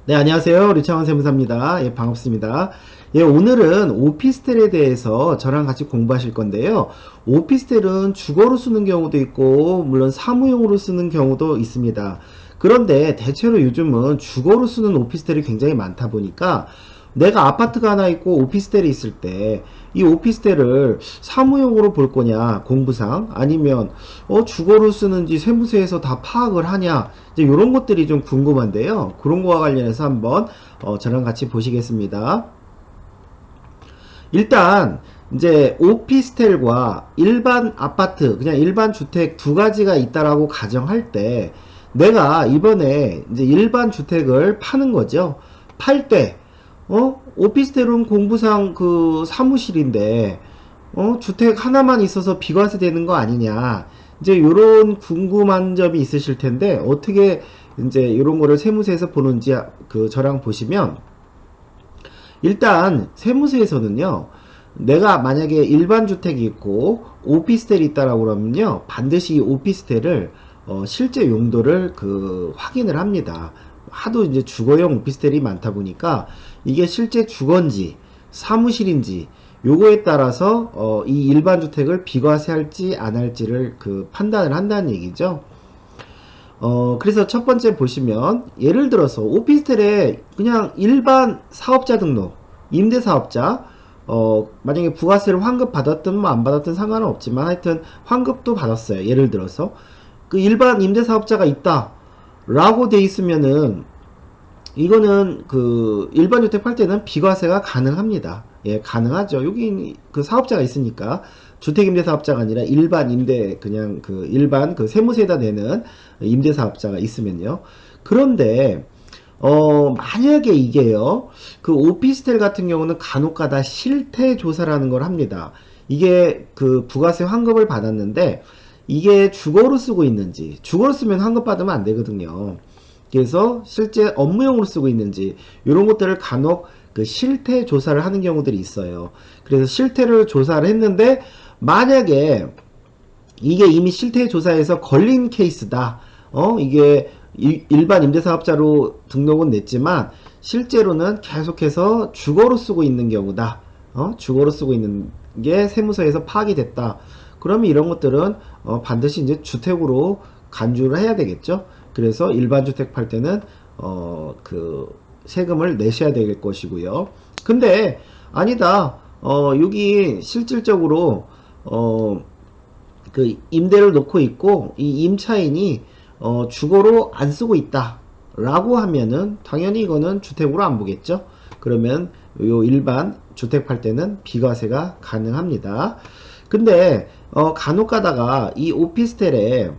네, 안녕하세요. 류창원 세무사입니다. 예, 반갑습니다. 예, 오늘은 오피스텔에 대해서 저랑 같이 공부하실 건데요. 오피스텔은 주거로 쓰는 경우도 있고, 물론 사무용으로 쓰는 경우도 있습니다. 그런데 대체로 요즘은 주거로 쓰는 오피스텔이 굉장히 많다 보니까 내가 아파트가 하나 있고 오피스텔이 있을 때 이 오피스텔을 사무용으로 볼 거냐, 공부상, 아니면 주거로 쓰는지 세무서에서 다 파악을 하냐, 이제 이런 것들이 좀 궁금한데요. 그런 거와 관련해서 한번 저랑 같이 보시겠습니다. 일단 이제 오피스텔과 일반 아파트, 그냥 일반 주택 두 가지가 있다라고 가정할 때 내가 이번에 이제 일반 주택을 파는 거죠. 팔 때 오피스텔은 공부상 그 사무실인데 주택 하나만 있어서 비과세 되는 거 아니냐, 이제 요런 궁금한 점이 있으실 텐데 어떻게 이제 요런 거를 세무서에서 보는지 그 저랑 보시면, 일단 세무서에서는요, 내가 만약에 일반 주택이 있고 오피스텔이 있다라고 그러면요, 반드시 이 오피스텔을 실제 용도를 그 확인을 합니다. 하도 이제 주거용 오피스텔이 많다 보니까 이게 실제 주거인지 사무실인지 요거에 따라서 이 일반 주택을 비과세할지 안 할지를 그 판단을 한다는 얘기죠. 그래서 첫 번째 보시면, 예를 들어서 오피스텔에 그냥 일반 사업자 등록, 임대사업자, 만약에 부가세를 환급 받았든 뭐 안 받았든 상관은 없지만 하여튼 환급도 받았어요. 예를 들어서 그 일반 임대사업자가 있다 라고 돼 있으면은 이거는 그 일반 주택 팔 때는 비과세가 가능합니다. 예, 가능하죠. 여기 그 사업자가 있으니까, 주택임대사업자가 아니라 일반 임대, 그냥 그 일반 그 세무세에다 내는 임대사업자가 있으면요. 그런데 만약에 이게요, 그 오피스텔 같은 경우는 간혹가다 실태조사라는 걸 합니다. 이게 그 부가세 환급을 받았는데 이게 주거로 쓰고 있는지, 주거로 쓰면 환급 받으면 안 되거든요. 그래서 실제 업무용으로 쓰고 있는지 이런 것들을 간혹 그 실태 조사를 하는 경우들이 있어요. 그래서 실태를 조사를 했는데 만약에 이게 이미 실태 조사에서 걸린 케이스다. 이게 일반 임대사업자로 등록은 냈지만 실제로는 계속해서 주거로 쓰고 있는 경우다. 주거로 쓰고 있는 게 세무서에서 파악이 됐다. 그러면 이런 것들은 반드시 이제 주택으로 간주를 해야 되겠죠. 그래서 일반 주택 팔 때는 그 세금을 내셔야 될 것이고요. 근데 아니다. 여기 실질적으로 그 임대를 놓고 있고 이 임차인이 주거로 안 쓰고 있다 라고 하면은 당연히 이거는 주택으로 안 보겠죠. 그러면 요 일반 주택 팔 때는 비과세가 가능합니다. 근데 간혹 가다가 이 오피스텔에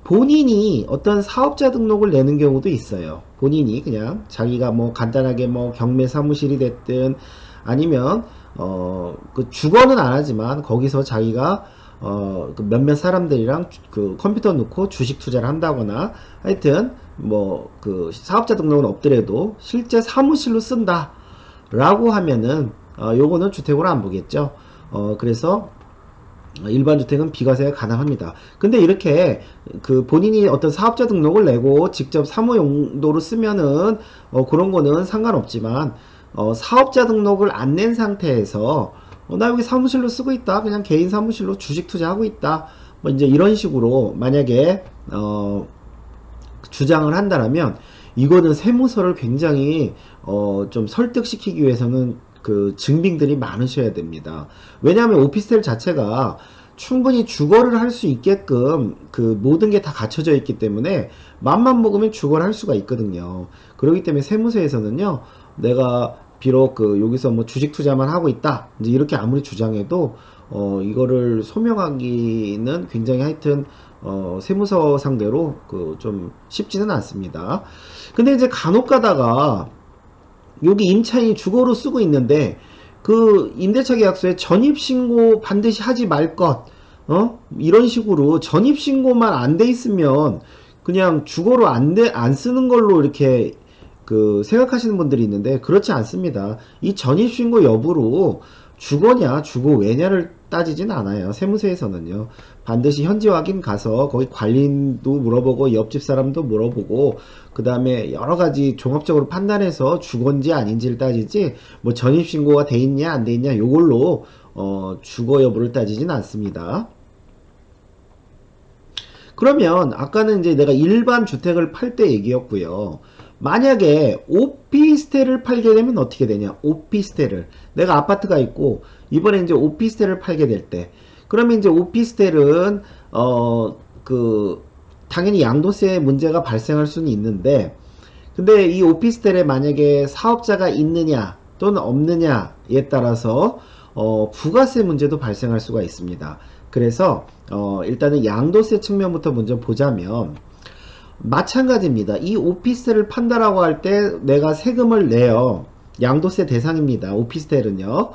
본인이 어떤 사업자 등록을 내는 경우도 있어요. 본인이 그냥 자기가 뭐 간단하게 뭐 경매 사무실이 됐든 아니면 그 주거는 안 하지만 거기서 자기가 그 몇몇 사람들이랑 그 컴퓨터 놓고 주식 투자를 한다거나 하여튼 뭐 그 사업자 등록은 없더라도 실제 사무실로 쓴다 라고 하면은 요거는 주택으로 안 보겠죠. 그래서 일반 주택은 비과세가 가능합니다. 근데 이렇게 그 본인이 어떤 사업자 등록을 내고 직접 사무 용도로 쓰면은 그런 거는 상관없지만, 사업자 등록을 안 낸 상태에서 나 여기 사무실로 쓰고 있다, 그냥 개인 사무실로 주식 투자하고 있다, 뭐 이제 이런 식으로 만약에 주장을 한다라면 이거는 세무서를 굉장히 좀 설득시키기 위해서는 그 증빙들이 많으셔야 됩니다. 왜냐하면 오피스텔 자체가 충분히 주거를 할 수 있게끔 그 모든 게 다 갖춰져 있기 때문에 맘만 먹으면 주거를 할 수가 있거든요. 그렇기 때문에 세무서에서는요, 내가 비록 그 여기서 뭐 주식 투자만 하고 있다, 이제 이렇게 아무리 주장해도 이거를 소명하기는 굉장히 하여튼 세무서 상대로 그 좀 쉽지는 않습니다. 근데 이제 간혹 가다가 여기 임차인이 주거로 쓰고 있는데 그 임대차 계약서에 전입신고 반드시 하지 말 것, 이런 식으로 전입신고만 안 돼 있으면 그냥 주거로 안 쓰는 걸로 이렇게 그 생각하시는 분들이 있는데 그렇지 않습니다. 이 전입신고 여부로 주거냐 주거 왜냐를 따지진 않아요. 세무서에서는요. 반드시 현지 확인 가서 거기 관리인도 물어보고 옆집 사람도 물어보고 그 다음에 여러가지 종합적으로 판단해서 주거인지 아닌지를 따지지 뭐 전입신고가 돼 있냐 안 돼 있냐 요걸로 주거 여부를 따지진 않습니다. 그러면 아까는 이제 내가 일반 주택을 팔 때 얘기였고요. 만약에 오피스텔을 팔게 되면 어떻게 되냐? 오피스텔을 내가 아파트가 있고 이번에 이제 오피스텔을 팔게 될 때 그러면 이제 오피스텔은 당연히 양도세 문제가 발생할 수는 있는데 근데 이 오피스텔에 만약에 사업자가 있느냐 또는 없느냐에 따라서 부가세 문제도 발생할 수가 있습니다. 그래서 일단은 양도세 측면부터 먼저 보자면 마찬가지입니다. 이 오피스텔을 판다라고 할 때 내가 세금을 내요. 양도세 대상입니다. 오피스텔은요.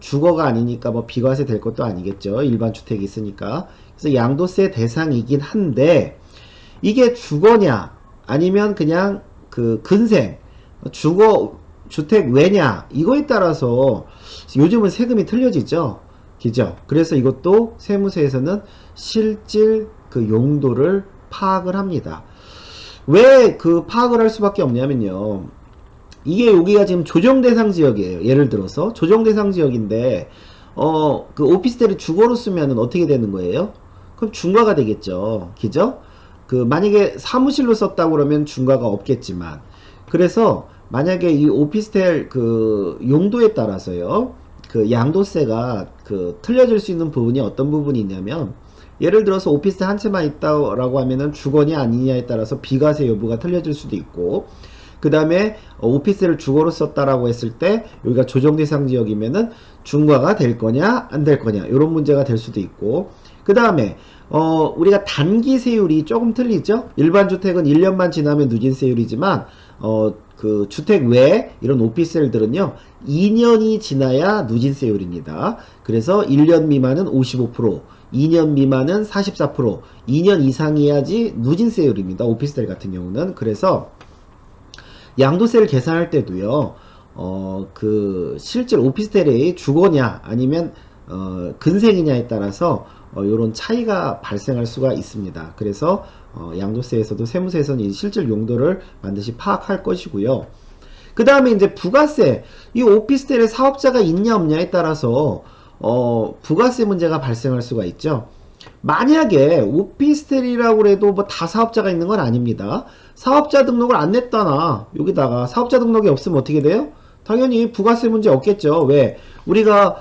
주거가 아니니까 뭐 비과세 될 것도 아니겠죠. 일반 주택이 있으니까. 그래서 양도세 대상이긴 한데 이게 주거냐 아니면 그냥 그 근생 주거 주택 왜냐 이거에 따라서 요즘은 세금이 틀려지죠. 그죠? 그래서 이것도 세무서에서는 실질 그 용도를 파악을 합니다. 왜 그 파악을 할 수밖에 없냐면요. 이게 여기가 지금 조정 대상 지역이에요. 예를 들어서 조정 대상 지역인데 그 오피스텔을 주거로 쓰면은 어떻게 되는 거예요? 그럼 중과가 되겠죠. 그죠? 그 만약에 사무실로 썼다고 그러면 중과가 없겠지만 그래서 만약에 이 오피스텔 그 용도에 따라서요. 그 양도세가 그 틀려질 수 있는 부분이 어떤 부분이 있냐면 예를 들어서 오피스텔 한 채만 있다라고 하면은 주거냐 아니냐에 따라서 비과세 여부가 틀려질 수도 있고 그 다음에 오피스텔을 주거로 썼다라고 했을 때 여기가 조정 대상 지역이면은 중과가 될 거냐 안 될 거냐 이런 문제가 될 수도 있고 그 다음에 우리가 단기 세율이 조금 틀리죠. 일반 주택은 1년만 지나면 누진세율이지만 그 주택 외에 이런 오피스텔들은요 2년이 지나야 누진세율입니다. 그래서 1년 미만은 55%, 2년 미만은 44%, 2년 이상이야지 누진세율입니다. 오피스텔 같은 경우는. 그래서 양도세를 계산할 때도요 그 실제 오피스텔이 주거냐 아니면 근생이냐에 따라서 요런 차이가 발생할 수가 있습니다. 그래서 양도세에서도 세무서에서는 이 실질 용도를 반드시 파악할 것이고요. 그 다음에 이제 부가세, 이 오피스텔에 사업자가 있냐 없냐에 따라서 부가세 문제가 발생할 수가 있죠. 만약에 오피스텔이라고 해도 뭐 다 사업자가 있는 건 아닙니다. 사업자 등록을 안 냈다나 여기다가 사업자 등록이 없으면 어떻게 돼요? 당연히 부가세 문제 없겠죠. 왜? 우리가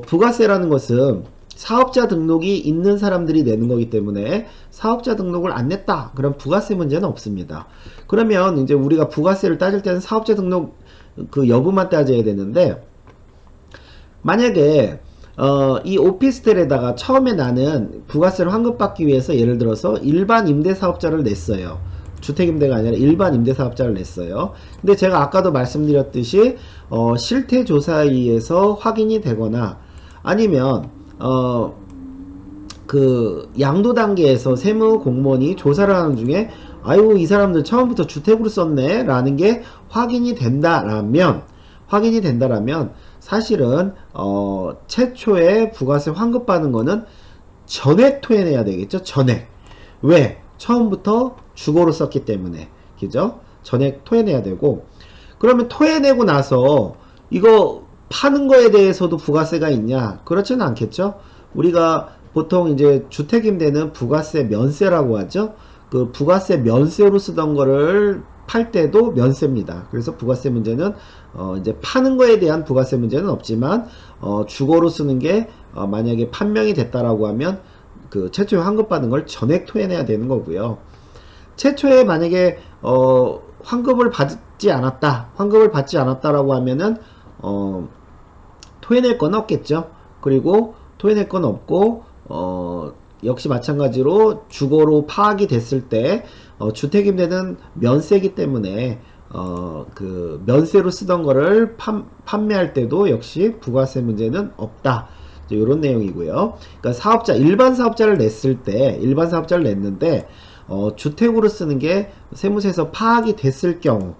부가세라는 것은 사업자 등록이 있는 사람들이 내는 거기 때문에 사업자 등록을 안 냈다. 그럼 부가세 문제는 없습니다. 그러면 이제 우리가 부가세를 따질 때는 사업자 등록 그 여부만 따져야 되는데 만약에 이 오피스텔에다가 처음에 나는 부가세를 환급받기 위해서 예를 들어서 일반 임대사업자를 냈어요. 주택임대가 아니라 일반 임대사업자를 냈어요. 근데 제가 아까도 말씀드렸듯이 실태조사위에서 확인이 되거나 아니면 그 양도 단계에서 세무 공무원이 조사를 하는 중에 아유 이 사람들 처음부터 주택으로 썼네 라는 게 확인이 된다라면 사실은 최초에 부가세 환급받는 거는 전액 토해내야 되겠죠. 전액. 왜? 처음부터 주거로 썼기 때문에. 그죠? 전액 토해내야 되고 그러면 토해내고 나서 이거 파는 거에 대해서도 부가세가 있냐? 그렇지는 않겠죠. 우리가 보통 이제 주택임대는 부가세 면세라고 하죠. 그 부가세 면세로 쓰던 거를 팔 때도 면세입니다. 그래서 부가세 문제는 이제 파는 거에 대한 부가세 문제는 없지만 주거로 쓰는 게 만약에 판명이 됐다라고 하면 그 최초에 환급받은 걸 전액 토해내야 되는 거고요. 최초에 만약에 환급을 받지 않았다라고 하면은 토해낼 건 없겠죠. 그리고 토해낼 건 없고 역시 마찬가지로 주거로 파악이 됐을 때 주택임대는 면세이기 때문에 그 면세로 쓰던 거를 판매할 때도 역시 부가세 문제는 없다. 이런 내용이고요. 그러니까 일반 사업자를 냈는데 주택으로 쓰는 게 세무서에서 파악이 됐을 경우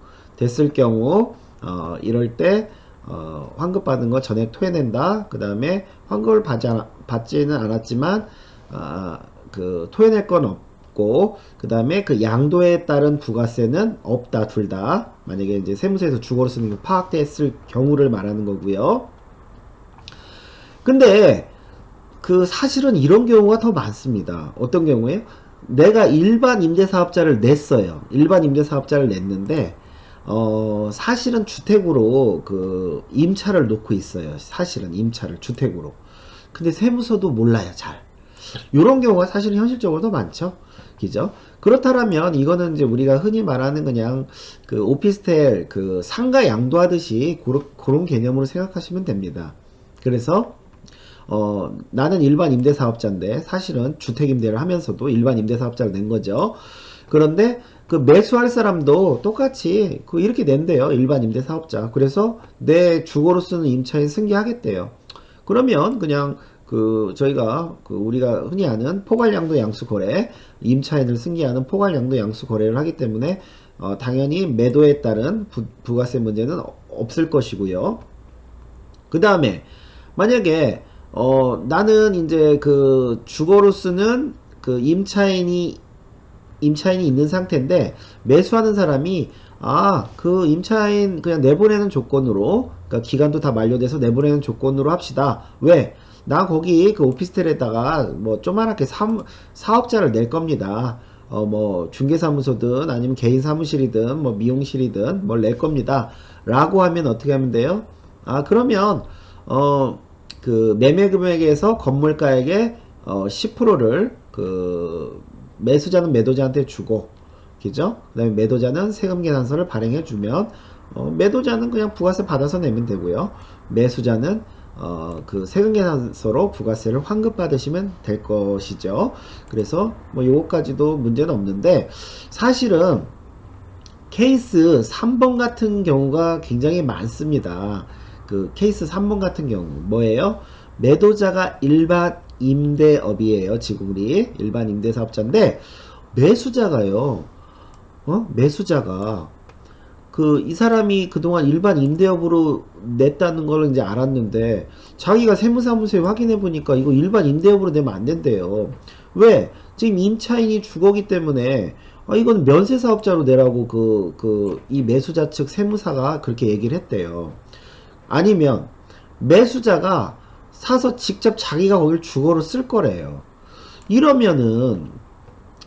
이럴 때 환급받은 거 전액 토해낸다. 그 다음에 환급을 받지는 않았지만 그 토해낼 건 없고, 그 다음에 그 양도에 따른 부가세는 없다. 둘 다. 만약에 이제 세무서에서 주거로 쓰는 게 파악됐을 경우를 말하는 거고요. 근데 그 사실은 이런 경우가 더 많습니다. 어떤 경우에요? 내가 일반 임대사업자를 냈어요. 일반 임대사업자를 냈는데 사실은 주택으로 그 임차를 놓고 있어요. 사실은 임차를 주택으로. 근데 세무서도 몰라요, 잘. 이런 경우가 사실은 현실적으로 더 많죠. 그죠? 그렇다면 이거는 이제 우리가 흔히 말하는 그냥 그 오피스텔 그 상가 양도하듯이 그런 개념으로 생각하시면 됩니다. 그래서 나는 일반 임대사업자인데 사실은 주택임대를 하면서도 일반 임대사업자를 낸 거죠. 그런데 그 매수할 사람도 똑같이 그 이렇게 낸대요. 일반 임대사업자. 그래서 내 주거로 쓰는 임차인 승계하겠대요. 그러면 그냥 그 저희가 그 우리가 흔히 아는 포괄양도 양수거래, 임차인을 승계하는 포괄양도 양수거래를 하기 때문에 당연히 매도에 따른 부가세 문제는 없을 것이고요. 그 다음에 만약에 나는 이제 그 주거로 쓰는 그 임차인이 있는 상태인데 매수하는 사람이 그 임차인 그냥 내보내는 조건으로, 그러니까 기간도 다 만료돼서 내보내는 조건으로 합시다. 왜? 나 거기 그 오피스텔에다가 뭐 조그맣게 사업자를 낼 겁니다. 뭐 중개사무소든 아니면 개인 사무실이든 뭐 미용실이든 뭘 낼 겁니다. 라고 하면 어떻게 하면 돼요? 그러면 그 매매 금액에서 건물가액의 10%를 그 매수자는 매도자한테 주고, 그죠? 그 다음에 매도자는 세금 계산서를 발행해 주면 매도자는 그냥 부가세 받아서 내면 되고요. 매수자는 그 세금 계산서로 부가세를 환급받으시면 될 것이죠. 그래서 뭐 요거까지도 문제는 없는데, 사실은 케이스 3번 같은 경우가 굉장히 많습니다. 그 케이스 3번 같은 경우 뭐예요? 매도자가 일반 임대업이에요. 지금 우리 일반 임대사업자인데 매수자가요. 매수자가 그 이 사람이 그동안 일반 임대업으로 냈다는 걸 이제 알았는데 자기가 세무사무소에 확인해 보니까 이거 일반 임대업으로 내면 안 된대요. 왜? 지금 임차인이 주거기 때문에 이건 면세사업자로 내라고 이 매수자 측 세무사가 그렇게 얘기를 했대요. 아니면 매수자가 사서 직접 자기가 거길 주거로 쓸 거래요. 이러면은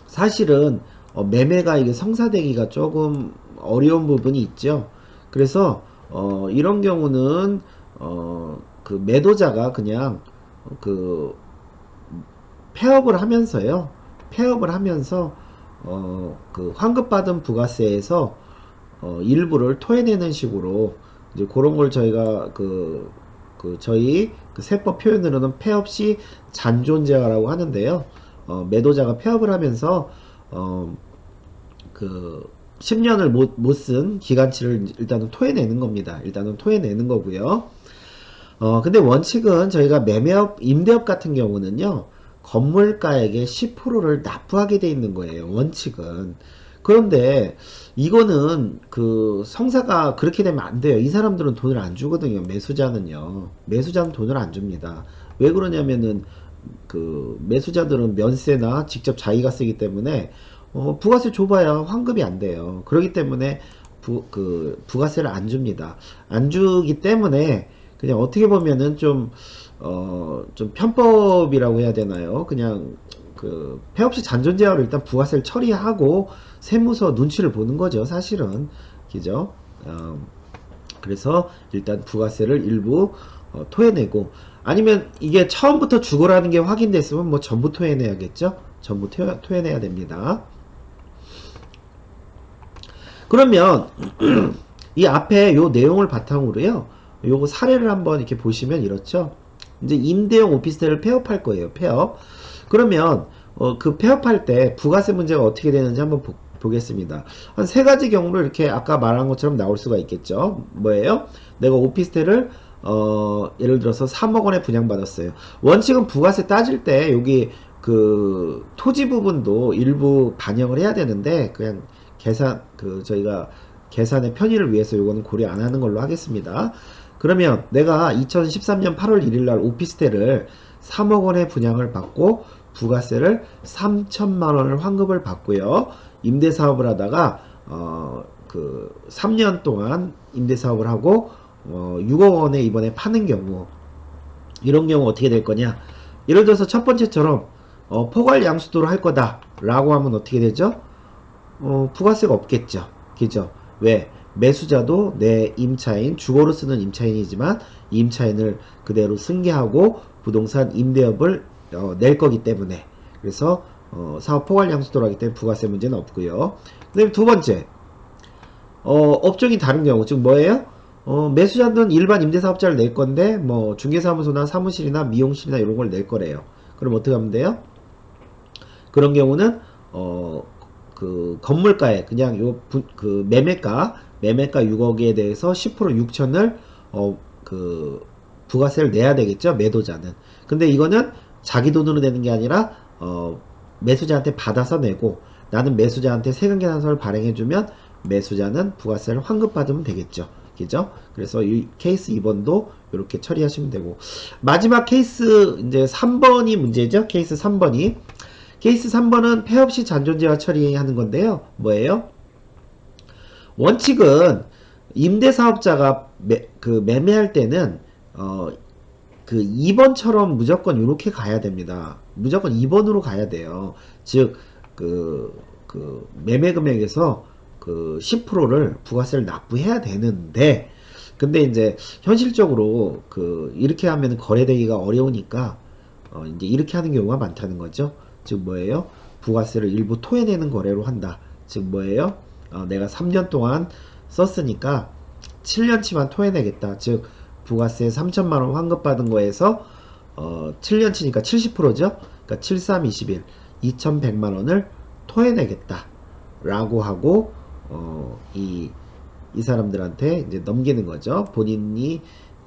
사실은 매매가 이게 성사되기가 조금 어려운 부분이 있죠. 그래서 이런 경우는 그 매도자가 그냥 그 폐업을 하면서요. 폐업을 하면서 그 환급받은 부가세에서 일부를 토해내는 식으로 이제 그런 걸 저희가 저희 그 세법 표현으로는 폐업 시 잔존재화라고 하는데요. 매도자가 폐업을 하면서 그 10년을 못 쓴 기간치를 일단은 토해내는 겁니다. 일단은 토해내는 거고요. 근데 원칙은 저희가 매매업, 임대업 같은 경우는요, 건물가액의 10%를 납부하게 돼 있는 거예요. 원칙은. 그런데 이거는 그 성사가 그렇게 되면 안 돼요. 이 사람들은 돈을 안 주거든요. 매수자는요. 매수자는 돈을 안 줍니다. 왜 그러냐면은 그 매수자들은 면세나 직접 자기가 쓰기 때문에 부가세 줘봐야 환급이 안 돼요. 그렇기 때문에 부가세를 안 줍니다. 안 주기 때문에 그냥 어떻게 보면은 좀 편법이라고 해야 되나요? 그냥 그 폐업시 잔존재화로 일단 부가세를 처리하고 세무서 눈치를 보는 거죠, 사실은. 그죠? 그래서 일단 부가세를 일부 토해내고, 아니면 이게 처음부터 주거라는 게 확인됐으면 뭐 전부 토해내야겠죠? 전부 토해내야 됩니다. 그러면 이 앞에 요 내용을 바탕으로요, 요거 사례를 한번 이렇게 보시면 이렇죠. 이제 임대용 오피스텔을 폐업할 거예요. 폐업. 그러면 그 폐업할 때 부가세 문제가 어떻게 되는지 한번 보겠습니다. 한 세 가지 경우로 이렇게 아까 말한 것처럼 나올 수가 있겠죠. 뭐예요? 내가 오피스텔을 예를 들어서 3억 원에 분양받았어요. 원칙은 부가세 따질 때 여기 그 토지 부분도 일부 반영을 해야 되는데, 그냥 저희가 계산의 편의를 위해서 요거는 고려 안 하는 걸로 하겠습니다. 그러면 내가 2013년 8월 1일 날 오피스텔을 3억 원의 분양을 받고 부가세를 3천만 원을 환급을 받고요. 임대 사업을 하다가 그 3년 동안 임대 사업을 하고 6억 원에 이번에 파는 경우, 이런 경우 어떻게 될 거냐? 예를 들어서 첫 번째처럼 포괄 양수도로 할 거다 라고 하면 어떻게 되죠? 부가세가 없겠죠. 그죠? 왜? 매수자도 내 임차인, 주거로 쓰는 임차인이지만 임차인을 그대로 승계하고 부동산 임대업을 낼 거기 때문에, 그래서 사업 포괄 양수도로 하기 때문에 부가세 문제는 없고요. 그 다음에 두 번째, 업종이 다른 경우, 즉 뭐예요? 매수자는 일반 임대사업자를 낼 건데 뭐 중개사무소나 사무실이나 미용실이나 이런 걸 낼 거래요. 그럼 어떻게 하면 돼요? 그런 경우는 그 건물가에 그냥 그 매매가 6억에 대해서 10% 6천을 그 부가세를 내야 되겠죠, 매도자는. 근데 이거는 자기 돈으로 내는 게 아니라 매수자한테 받아서 내고, 나는 매수자한테 세금 계산서를 발행해주면 매수자는 부가세를 환급받으면 되겠죠. 그죠? 그래서 이 케이스 2번도 이렇게 처리하시면 되고, 마지막 케이스 이제 3번이 문제죠. 케이스 3번이. 케이스 3번은 폐업시 잔존재화 처리하는 건데요. 뭐예요? 원칙은 임대사업자가 매매할 때는 그 2번처럼 무조건 이렇게 가야 됩니다. 무조건 2번으로 가야 돼요. 즉 그 매매 금액에서 그 10%를 부가세를 납부해야 되는데, 근데 이제 현실적으로 이렇게 하면 거래되기가 어려우니까 이제 이렇게 하는 경우가 많다는 거죠. 즉 뭐예요? 부가세를 일부 토해내는 거래로 한다. 즉 뭐예요? 내가 3년 동안 썼으니까 7년치만 토해내겠다. 즉 부가세 3천만원 환급받은 거에서 7년치니까 70%죠. 그러니까 7, 3, 21, 2100만원을 토해내겠다 라고 하고 이 사람들한테 이제 넘기는 거죠. 본인이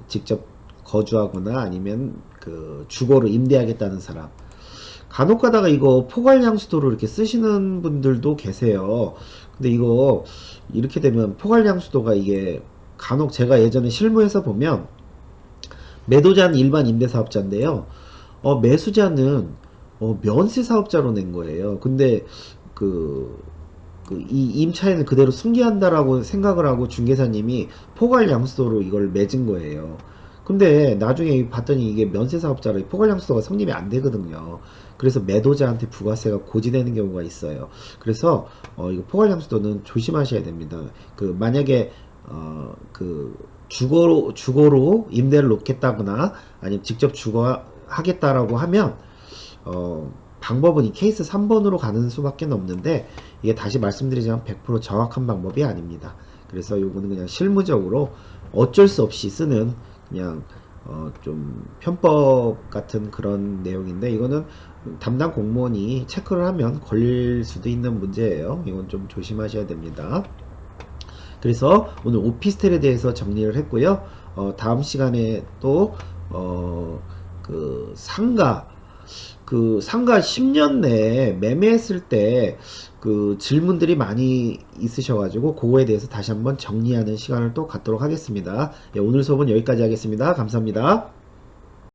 직접 거주하거나 아니면 그 주거로 임대하겠다는 사람. 간혹 가다가 이거 포괄양수도로 이렇게 쓰시는 분들도 계세요. 근데 이거 이렇게 되면 포괄양수도가 이게 간혹 제가 예전에 실무에서 보면, 매도자는 일반 임대사업자인데요. 매수자는 면세 사업자로 낸 거예요. 근데 이 임차인을 그대로 승계한다라고 생각을 하고 중개사님이 포괄 양수도로 이걸 맺은 거예요. 근데 나중에 봤더니 이게 면세 사업자로 포괄 양수도가 성립이 안 되거든요. 그래서 매도자한테 부가세가 고지되는 경우가 있어요. 그래서 이거 포괄 양수도는 조심하셔야 됩니다. 만약에 주거로 임대를 놓겠다거나 아니면 직접 주거 하겠다라고 하면 방법은 이 케이스 3번으로 가는 수밖에 없는데, 이게 다시 말씀드리지만 100% 정확한 방법이 아닙니다. 그래서 요거는 그냥 실무적으로 어쩔 수 없이 쓰는 그냥 좀 편법 같은 그런 내용인데, 이거는 담당 공무원이 체크를 하면 걸릴 수도 있는 문제예요. 이건 좀 조심하셔야 됩니다. 그래서 오늘 오피스텔에 대해서 정리를 했고요. 다음 시간에 또 상가 10년 내에 매매했을 때 질문들이 많이 있으셔가지고 그거에 대해서 다시 한번 정리하는 시간을 또 갖도록 하겠습니다. 예, 오늘 수업은 여기까지 하겠습니다. 감사합니다.